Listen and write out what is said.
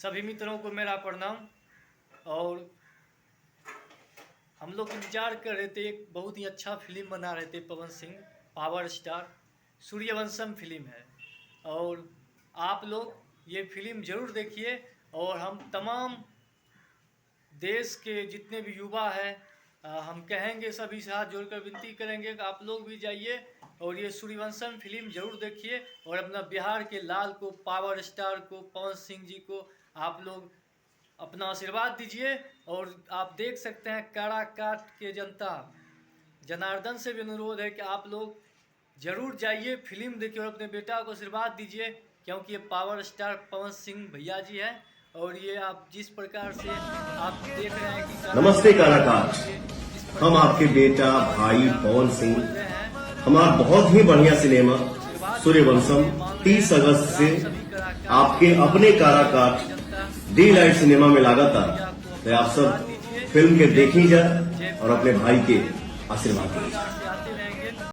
सभी मित्रों को मेरा प्रणाम। और हम लोग इंतजार कर रहे थे, एक बहुत ही अच्छा फिल्म बना रहे थे Pawan Singh, power star Sooryavansham film है। और आप लोग ये फिल्म ज़रूर देखिए। और हम तमाम देश के जितने भी युवा हैं, हम कहेंगे, सभी से हाथ जोड़कर विनती करेंगे कि आप लोग भी जाइए और ये सूर्यवंशम फिल्म जरूर देखिए। और अपना बिहार के लाल को, पावर स्टार को, पवन सिंह जी को आप लोग अपना आशीर्वाद दीजिए। और आप देख सकते हैं काराकाट के जनता जनार्दन से भी अनुरोध है कि आप लोग जरूर जाइए, फिल्म देखिए और अपने बेटा को आशीर्वाद दीजिए, क्योंकि ये पावर स्टार पवन सिंह भैया जी हैं। और ये आप जिस प्रकार से आप देख रहे हैं कि नमस्ते काराकाट, हम आपके बेटा भाई पवन सिंह। हमारा बहुत ही बढ़िया सिनेमा सूर्यवंशम 30 अगस्त से आपके अपने काराकाट डी लाइट सिनेमा में लगातार। तो आप सब फिल्म के देखिए और अपने भाई के आशीर्वाद दीजिए।